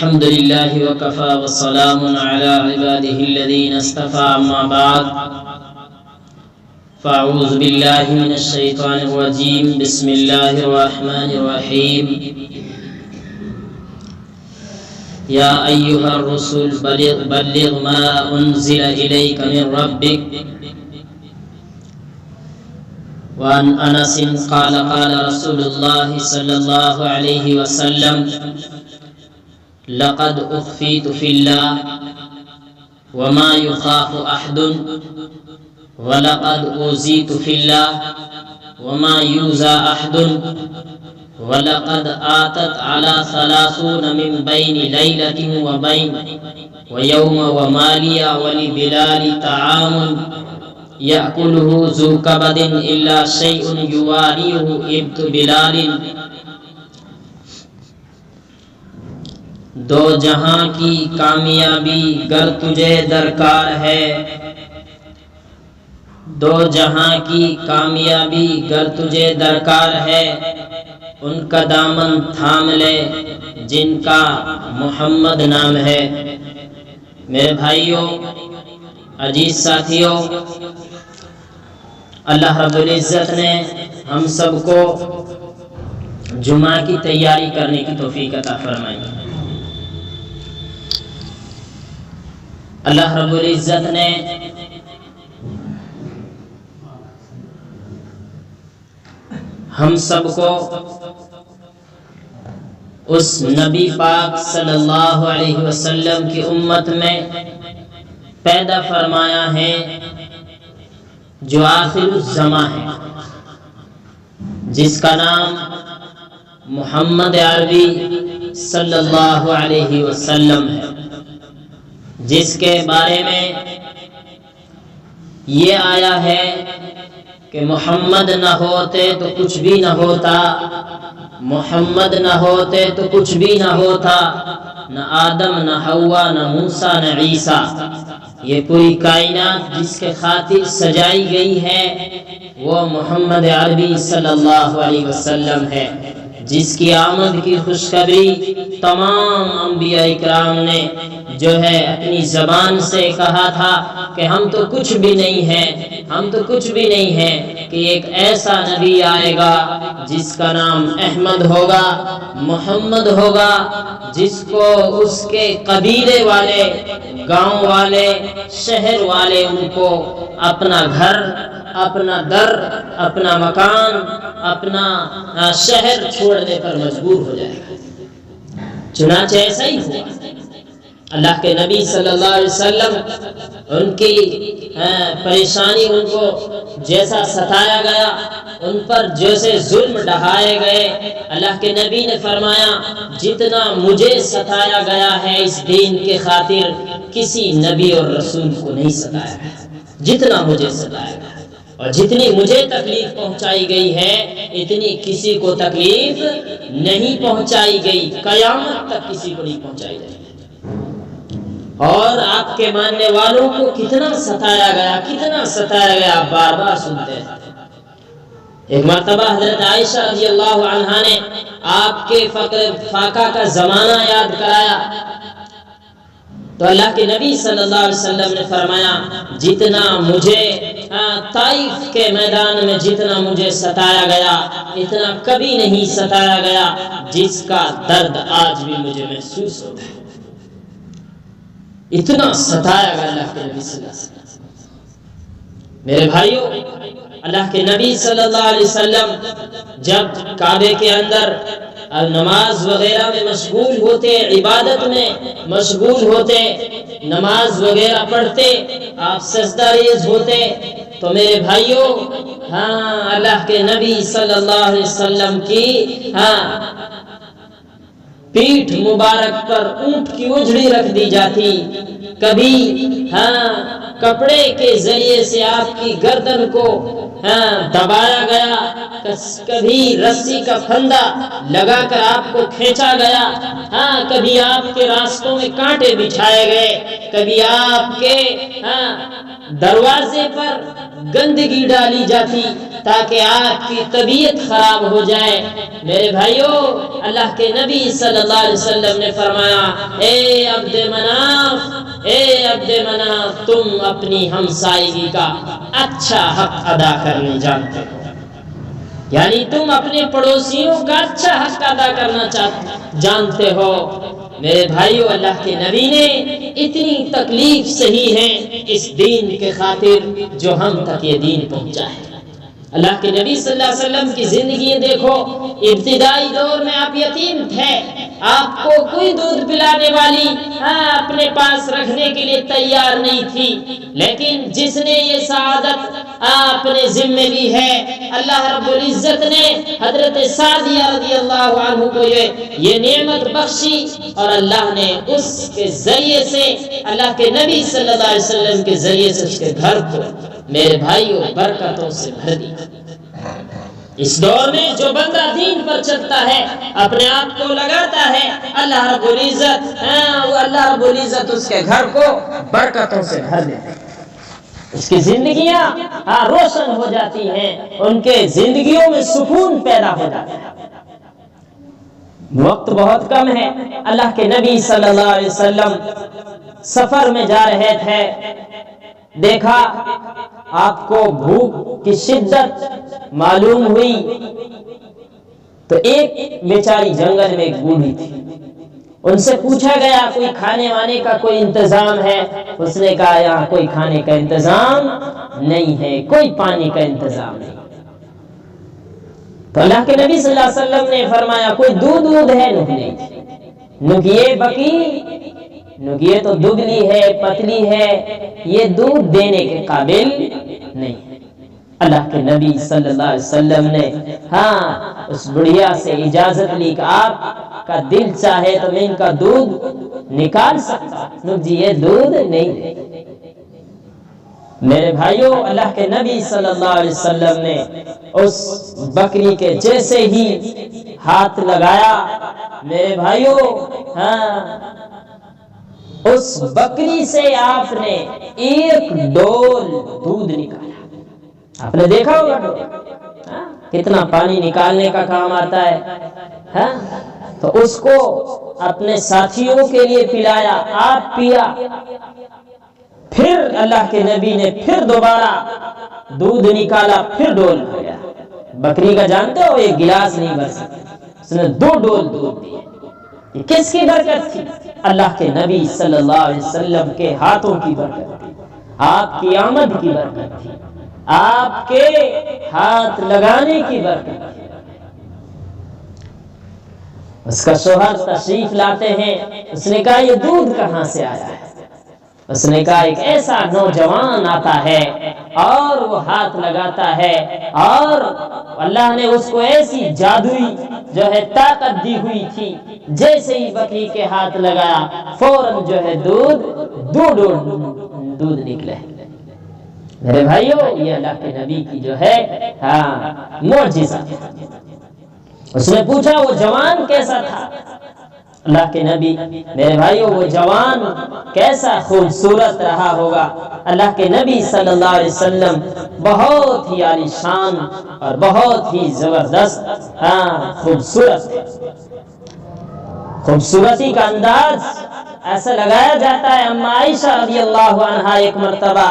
الحمد لله وكفى والسلام على عباده الذين اصطفى أما بعد فأعوذ بالله من الشيطان الرجيم بسم الله الرحمن الرحيم يا أيها الرسول بلغ ما أنزل إليك من ربك وعن أنس قال قال رسول الله صلى الله عليه وسلم لقد أخفيت في الله وما يخاف أحد ولقد أوذيت في الله وما يوذى أحد ولقد آتت على 30 من بين ليلة ويوم ومالي ولبلال طعام يأكله ذو كبد إلا شيء يواريه ابت بلال دو جہاں کی کامیابی گر تجھے درکار ہے دو جہاں کی کامیابی گر تجھے درکار ہے ان کا دامن تھام لے جن کا محمد نام ہے۔ میرے بھائیوں، عزیز ساتھیوں، اللہ رب العزت نے ہم سب کو جمعہ کی تیاری کرنے کی توفیق عطا فرمائی۔ اللہ رب العزت نے ہم سب کو اس نبی پاک صلی اللہ علیہ وسلم کی امت میں پیدا فرمایا ہے جو آخر الزماں ہے، جس کا نام محمد عربی صلی اللہ علیہ وسلم ہے، جس کے بارے میں یہ آیا ہے کہ محمد نہ ہوتے تو کچھ بھی نہ ہوتا، محمد نہ ہوتے تو کچھ بھی نہ ہوتا، نہ آدم نہ حوا نہ موسیٰ نہ عیسیٰ۔ یہ پوری کائنات جس کے خاطر سجائی گئی ہے وہ محمد عربی صلی اللہ علیہ وسلم ہے، جس کی آمد کی خوشخبری تمام انبیاء اکرام نے جو ہے اپنی زبان سے کہا تھا کہ ہم تو کچھ بھی نہیں ہیں، ہم تو کچھ بھی نہیں ہیں، کہ ایک ایسا نبی آئے گا جس کا نام احمد ہوگا، محمد ہوگا، جس کو اس کے قبیلے والے، گاؤں والے، شہر والے ان کو اپنا گھر، اپنا در، اپنا مکان، اپنا شہر چھوڑنے پر مجبور ہو جائے گا۔ چنانچہ ایسا ہی ہوا۔ اللہ کے نبی صلی اللہ علیہ وسلم ان کی پریشانی، ان کو جیسا ستایا گیا، ان پر جیسے ظلم ڈھائے گئے، اللہ کے نبی نے فرمایا جتنا مجھے ستایا گیا ہے اس دین کے خاطر کسی نبی اور رسول کو نہیں ستایا گیا، جتنا مجھے ستایا گیا، اور جتنی مجھے تکلیف پہنچائی گئی ہے اتنی کسی کو تکلیف نہیں پہنچائی گئی، قیامت تک کسی کو نہیں پہنچائی گئی۔ اور آپ کے ماننے والوں کو کتنا ستایا گیا، کتنا ستایا گیا، آپ بار بار سنتے ہیں۔ ایک مرتبہ حضرت عائشہ رضی اللہ عنہا نے آپ کے فاقہ کا زمانہ یاد کرایا تو اللہ کے نبی صلی اللہ علیہ وسلم نے فرمایا جتنا مجھے طائف کے میدان میں جتنا مجھے ستایا گیا اتنا کبھی نہیں ستایا گیا جس کا درد آج بھی مجھے محسوس ہوتا ہے۔ اتنا ستایا گیا اللہ کے نبی صلی اللہ علیہ وسلم۔ میرے بھائیوں، اللہ کے نبی صلی اللہ علیہ وسلم جب کعبے کے اندر نماز وغیرہ میں مشغول ہوتے، عبادت میں مشغول ہوتے، نماز وغیرہ پڑھتے، آپ سجدہ ریز ہوتے، تو میرے بھائیوں اللہ کے نبی صلی اللہ علیہ وسلم کی پیٹھ مبارک پر اونٹ کی اجڑی رکھ دی جاتی، کبھی کپڑے کے ذریعے سے آپ کی گردن کو دبایا گیا، کبھی رسی کا پھندا لگا کر آپ کو کھینچا گیا، کبھی آپ کے راستوں میں کانٹے بچھائے گئے، کبھی آپ کے دروازے پر گندگی ڈالی جاتی تاکہ آپ کی طبیعت خراب ہو جائے۔ میرے بھائیوں، اللہ کے نبی صلی اللہ علیہ وسلم نے فرمایا، اے عبد مناف، تم اپنی ہمسائیگی کا اچھا حق ادا کرنے جانتے ہو، یعنی تم اپنے پڑوسیوں کا اچھا حق ادا کرنا جانتے ہو۔ میرے بھائیو، اللہ کے نبی نے اتنی تکلیف سہی ہے اس دین کے خاطر جو ہم تک یہ دین پہنچا ہے۔ اللہ کے نبی صلی اللہ علیہ وسلم کی زندگی دیکھو، ابتدائی دور میں آپ یتیم تھے، آپ کو کوئی دودھ پلانے والی اپنے پاس رکھنے کے لیے تیار نہیں تھی، لیکن جس نے یہ سعادت اپنے ذمے لی ہے، اللہ رب العزت نے حضرت سعدیہ رضی اللہ عنہ کو یہ نعمت بخشی، اور اللہ نے اس کے ذریعے سے، اللہ کے نبی صلی اللہ علیہ وسلم کے ذریعے سے اس کے گھر کو میرے بھائیوں برکتوں سے بھر دیا۔ اس دور میں جو بندہ دین پر چلتا ہے، اپنے آپ کو لگاتا ہے، اللہ رب العزت اس کے گھر کو برکتوں سے بھر دیتا ہے، اس کی زندگیاں روشن ہو جاتی ہیں، ان کے زندگیوں میں سکون پیدا ہو جاتا ہے۔ وقت بہت کم ہے، اللہ کے نبی صلی اللہ علیہ وسلم سفر میں جا رہے تھے، دیکھا آپ کو بھوک کی شدت معلوم ہوئی، تو ایک بیچاری جنگل میں ایک بوڑھی تھی، ان سے پوچھا گیا کوئی کھانے وانے کا کوئی انتظام ہے؟ اس نے کہا یہاں کوئی کھانے کا انتظام نہیں ہے، کوئی پانی کا انتظام نہیں۔ تو اللہ کے نبی صلی اللہ علیہ وسلم نے فرمایا کوئی دودھ ہے؟ نکیے بکی، نکیے تو دبلی ہے، پتلی ہے، یہ دودھ دینے کے قابل نہیں ہے۔ اللہ کے نبی صلی اللہ علیہ وسلم نے اس بڑھیا سے اجازت لی کہ آپ کا دل چاہے تو میں ان کا دودھ نکال سکتا ہوں، یہ دودھ نہیں دے۔ میرے بھائیوں، اللہ کے نبی صلی اللہ علیہ وسلم نے اس بکری کے جیسے ہی ہاتھ لگایا، میرے بھائیوں اس بکری سے آپ نے ایک ڈول دودھ نکالا۔ آپ نے دیکھا ہوگا کتنا پانی نکالنے کا کام آتا ہے، تو اس کو اپنے ساتھیوں کے لیے پلایا، آپ پیا، پھر اللہ کے نبی نے پھر دوبارہ دودھ نکالا، پھر ڈول بھرا۔ بکری کا جانتے ہو ایک گلاس نہیں بھر سکتا، اس نے 2 ڈول دودھ دیے۔ یہ کس کی برکت تھی؟ اللہ کے نبی صلی اللہ علیہ وسلم کے ہاتھوں کی برکت تھی، آپ کی آمد کی برکت تھی، آپ کے ہاتھ لگانے کی برکت تھی۔ اس کا شوہر تشریف لاتے ہیں، اس نے کہا یہ دودھ کہاں سے آیا ہے؟ اس نے کہا ایک ایسا نوجوان آتا ہے اور وہ ہاتھ لگاتا ہے، اور اللہ نے اس کو ایسی جادوئی جو ہے طاقت دی ہوئی تھی، جیسے ہی بکری کے ہاتھ لگایا فوراً جو ہے دودھ نکلے۔ میرے بھائیوں، یہ اللہ کے نبی کی جو ہے معجزہ۔ اس نے پوچھا وہ جوان کیسا تھا؟ اللہ کے نبی، میرے بھائیوں وہ جوان کیسا خوبصورت رہا ہوگا۔ اللہ کے نبی صلی اللہ علیہ وسلم بہت ہی عالی شان اور بہت ہی زبردست خوبصورت، خوبصورتی کا انداز ایسا لگایا جاتا ہے۔ اما عائشہ رضی اللہ عنہا ایک مرتبہ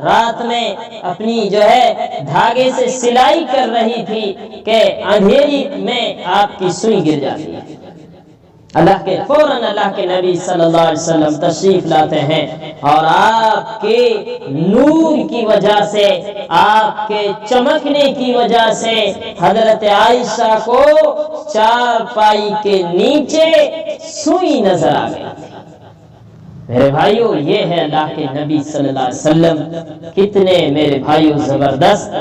رات میں اپنی جو ہے دھاگے سے سلائی کر رہی تھی کہ اندھیری میں آپ کی سوئی گر جاتی ہے۔ فوراً اللہ کے نبی صلی اللہ علیہ وسلم تشریف لاتے ہیں، اور آپ کے نور کی وجہ سے، آپ کے چمکنے کی وجہ سے حضرت عائشہ کو چارپائی کے نیچے سوئی نظر آ گئی۔ میرے بھائیوں، یہ ہے اللہ کے نبی صلی اللہ علیہ وسلم، کتنے میرے بھائیوں زبردست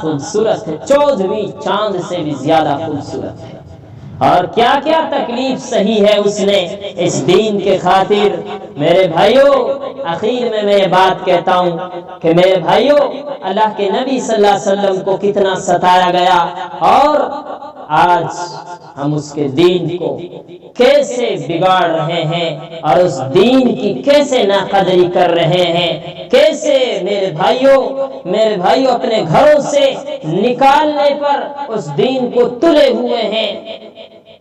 خوبصورت ہے، 14ویں چاند سے بھی زیادہ خوبصورت ہے۔ اور کیا کیا تکلیف سہی ہے اس نے اس دین کے خاطر۔ میرے بھائیوں، اخیر میں یہ بات کہتا ہوں کہ میرے بھائیوں، اللہ کے نبی صلی اللہ علیہ وسلم کو کتنا ستایا گیا، اور آج ہم اس کے دین کو کیسے بگاڑ رہے ہیں اور اس دین کی کیسے ناقدری کر رہے ہیں، کیسے میرے بھائیوں اپنے گھروں سے نکالنے پر اس دین کو تلے ہوئے ہیں،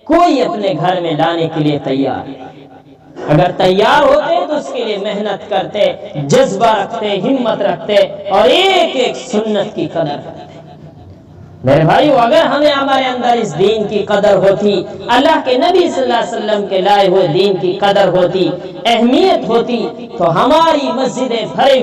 کوئی اپنے گھر میں لانے کے لیے تیار نہیں۔ اگر تیار ہوتے تو اس کے لیے محنت کرتے، جذبہ رکھتے، ہمت رکھتے اور ایک ایک سنت کی قدر کرتے۔ میرے بھائیو، اگر ہمیں ہمارے اندر اس دین کی قدر ہوتی، اللہ کے نبی صلی اللہ علیہ وسلم کے لائے ہوئے دین کی قدر ہوتی، اہمیت ہوتی، تو ہماری مسجدیں بھری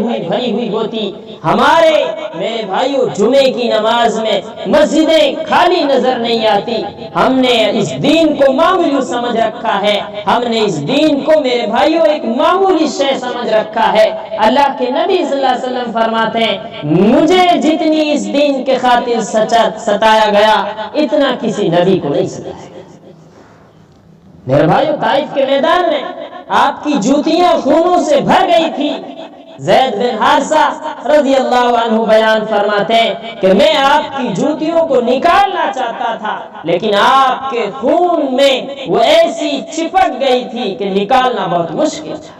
ہوئی ہوتی، ہمارے میرے بھائیو جمعے کی نماز میں مسجدیں خالی نظر نہیں آتی۔ ہم نے اس دین کو معمولی سمجھ رکھا ہے، ہم نے اس دین کو میرے بھائیو ایک معمولی شے سمجھ رکھا ہے۔ اللہ کے نبی صلی اللہ علیہ وسلم فرماتے ہیں، مجھے جتنی اس دین کے خاطر ستایا گیا اتنا کسی نبی کو نہیں ستایا گیا۔ میرے بھائیو، طائف کے میدان میں آپ کی جوتیاں خونوں سے بھر گئی تھی۔ زید بن حارثہ رضی اللہ عنہ بیان فرماتے ہیں کہ میں آپ کی جوتیوں کو نکالنا چاہتا تھا، لیکن آپ کے خون میں وہ ایسی چپک گئی تھی کہ نکالنا بہت مشکل تھا۔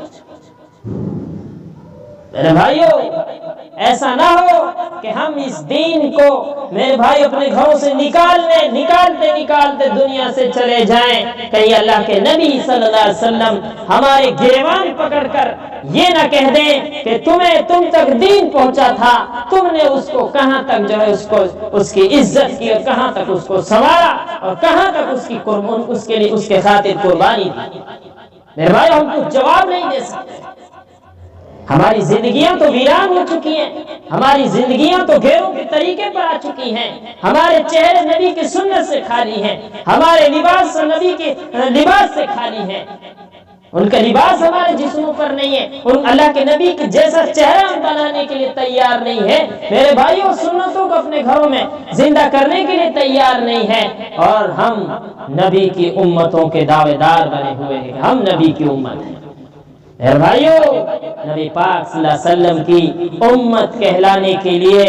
میرے بھائیو، ایسا نہ ہو کہ ہم اس دین کو میرے بھائی اپنے گھروں سے نکالتے دنیا سے چلے جائیں، کہیں اللہ کے نبی صلی اللہ علیہ وسلم ہمارے گریبان پکڑ کر یہ نہ کہہ دیں کہ تم تک دین پہنچا تھا، تم نے اس کو کہاں تک جو ہے اس کی عزت کی، اور کہاں تک اس کو سنوارا، اور کہاں تک اس کے خاطر قربانی دی۔ میرے بھائی، ہم کچھ جواب نہیں دے سکتے۔ ہماری زندگیاں تو ویران ہو چکی ہیں، ہماری زندگیاں تو گھیروں کے طریقے پر آ چکی ہیں، ہمارے چہرے نبی کی سنت سے خالی ہیں، ہمارے لباس نبی کے لباس سے خالی ہیں، ان کا لباس ہمارے جسموں پر نہیں ہے، ان اللہ کے نبی کے جیسا چہرہ ہم بنانے کے لیے تیار نہیں ہے۔ میرے بھائیوں، سنتوں کو اپنے گھروں میں زندہ کرنے کے لیے تیار نہیں ہے، اور ہم نبی کی امتوں کے دعوے دار بنے ہوئے ہیں، ہم نبی کی امت ہیں۔ میرے بھائیو، نبی پاک صلی اللہ علیہ وسلم کی امت کہلانے کے لیے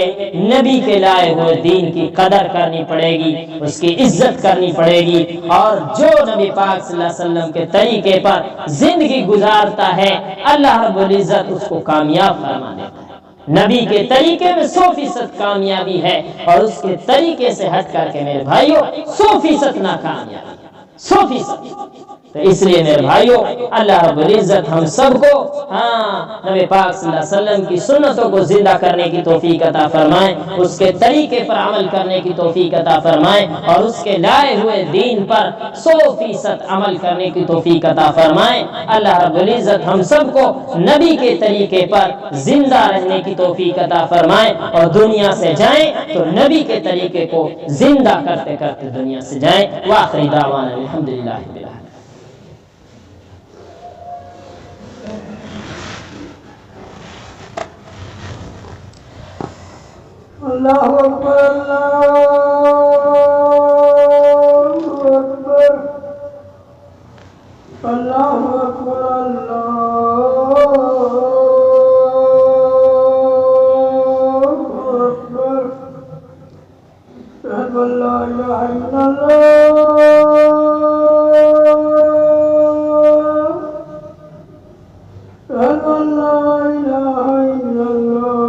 نبی کے لائے ہوئے دین کی قدر کرنی پڑے گی، اس کی عزت کرنی پڑے گی، اور جو نبی پاک صلی اللہ علیہ وسلم کے طریقے پر زندگی گزارتا ہے، اللہ رب العزت اس کو کامیاب فرما دیتا ہے۔ نبی کے طریقے میں 100% کامیابی ہے، اور اس کے طریقے سے ہٹ کر کے میرے بھائیو 100% ناکامیابی، 100%۔ تو اس لیے میرے بھائیوں، اللہ رب العزت ہم سب کو نبی پاک صلی اللہ علیہ وسلم کی سنتوں کو زندہ کرنے کی توفیق عطا فرمائے، اس کے طریقے پر عمل کرنے کی توفیق عطا فرمائے، اور اس کے لائے ہوئے دین پر 100% عمل کرنے کی توفیق عطا فرمائے۔ اللہ رب العزت ہم سب کو نبی کے طریقے پر زندہ رہنے کی توفیق عطا فرمائے، اور دنیا سے جائیں تو نبی کے طریقے کو زندہ کرتے کرتے دنیا سے جائیں۔ وآخری دعوانا الحمدللہ رب العالمین۔ اللہ اکبر، اللہ اکبر، اللہ اکبر، اللہ اکبر، اشہد ان لا الہ الا اللہ، اشہد ان لا الہ الا اللہ،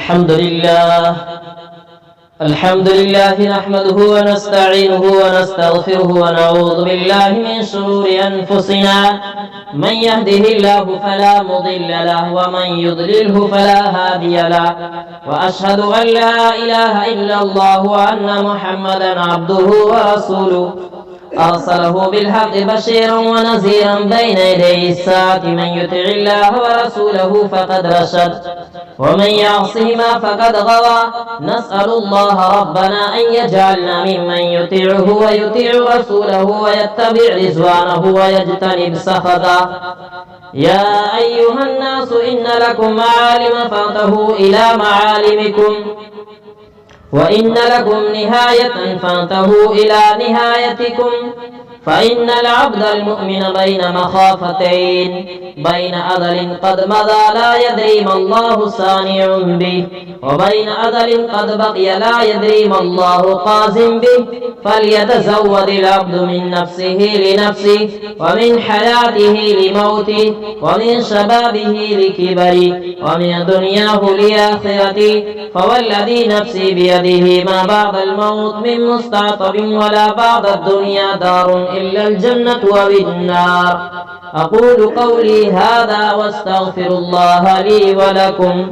الحمد لله نحمده ونستعينه ونستغفره ونعوذ بالله من شرور أنفسنا من يهده الله فلا مضل له ومن يضلله فلا هادي له وأشهد أن لا إله إلا الله وأن محمدا عبده ورسوله أرسله بالحق بشيرا ونذيرا بين يدي الساعة من يطع الله ورسوله فقد رشد ومن يعصهما فقد غوى نسأل الله ربنا أن يجعلنا ممن يطيعه ويطيع رسوله ويتبع رضوانه ويجتنب سخطه يا أيها الناس إن لكم معالم فانتهوا إلى معالمكم وإن لكم نهاية فانتهوا إلى نهايتكم فإن العبد المؤمن بين مخافتين بين أذل قد مضى لا يدري ما الله صانع به وبين أذل قد بقي لا يدري ما الله قازم به فليتزود العبد من نفسه لنفسه ومن حياته لموته ومن شبابه لكبره ومن دنياه لآخرته فوالذي نفسي بيده ما بعد الموت من مستعطب ولا بعد الدنيا دار إلا الجنة والنار أقول قولي هذا واستغفر الله لي ولكم.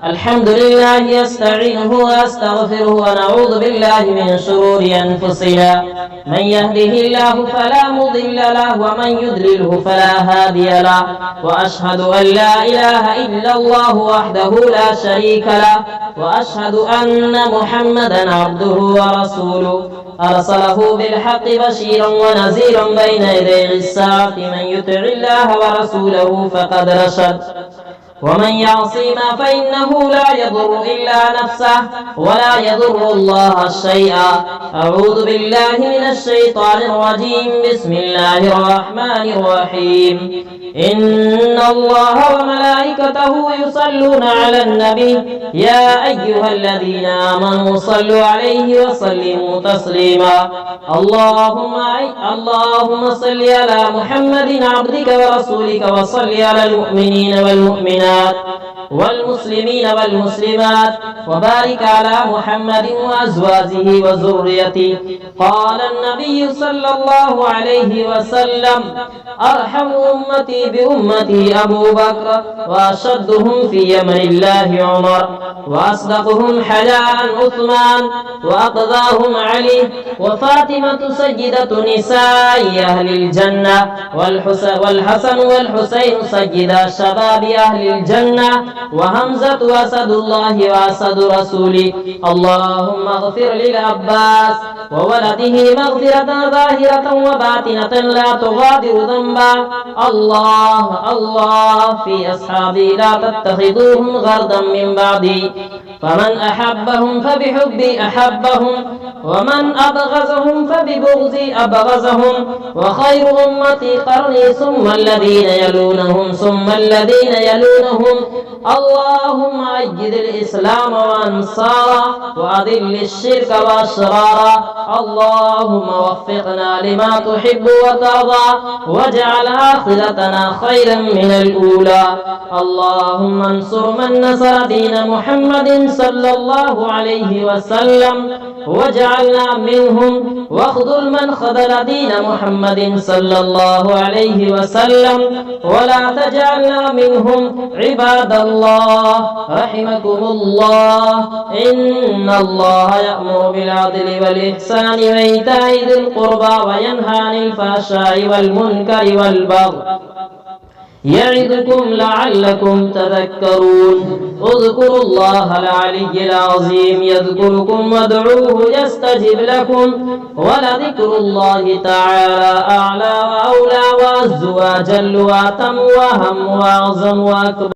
الحمد لله يستعينه ويستغفره ونعوذ بالله من شرور أنفسنا من يهده الله فلا مضل له ومن يضلله فلا هادي له وأشهد أن لا إله إلا الله وحده لا شريك له وأشهد أن محمدا عبده ورسوله أرسله بالحق بشيرا ونذيرا بين يدي الساعة من يطع الله ورسوله فقد رشد ومن يعصيما فإنه لا يضر إلا نفسه ولا يضر الله شيئا. أعوذ بالله من الشيطان الرجيم. بسم الله الرحمن الرحيم. إن الله وملائكته يصلون على النبي يا أيها الذين آمنوا صلوا عليه وسلموا تسليما. اللهم صل على محمد عبدك ورسولك وصل على المؤمنين والمؤمنات والمسلمين والمسلمات وبارك على محمد وأزواجه وذريته. قال النبي صلى الله عليه وسلم أرحم أمتي بأمتي أبو بكر وأشدهم في أمر الله عمر وأصدقهم حياء عثمان وأقضاهم علي وفاطمة سيدة نساء أهل الجنة والحسن والحسين سيدا شباب أهل الجنة وحمزة أسد الله وأسد رسوله. اللهم اغفر للعباس وولده مغفرة ظاهرة وباطنة لا تغادر ذنبا. الله في أصحابي لا تتخذوهم غردا من بعدي فمن أحبهم فبحبي أحبهم ومن أبغزهم فببغزي أبغزهم وخير أمتي قرني ثم الذين يلونهم ثم الذين يلونهم. اللهم أيد الإسلام وأنصاره وأذل الشرك وأشراره. اللهم وفقنا لما تحب وترضى واجعل آخرتنا خيرا من الأولى. اللهم انصر من نصر دين محمد صلى الله عليه وسلم واجعلنا منهم واخذل من خذل دين محمد صلى الله عليه وسلم ولا تجعلنا منهم. عباد الله رحمكم الله إن الله يأمر بالعدل والإحسان وإيتاء ذي القربى وينهى عن الفحشاء والمنكر والبغي يعظكم لعلكم تذكرون. اذكروا الله العلي العظيم يذكركم وادعوه يستجب لكم ولذكر الله تعالى أعلى وأولى وأعز وأجل وأتم وأهم وأعظم وأكبر.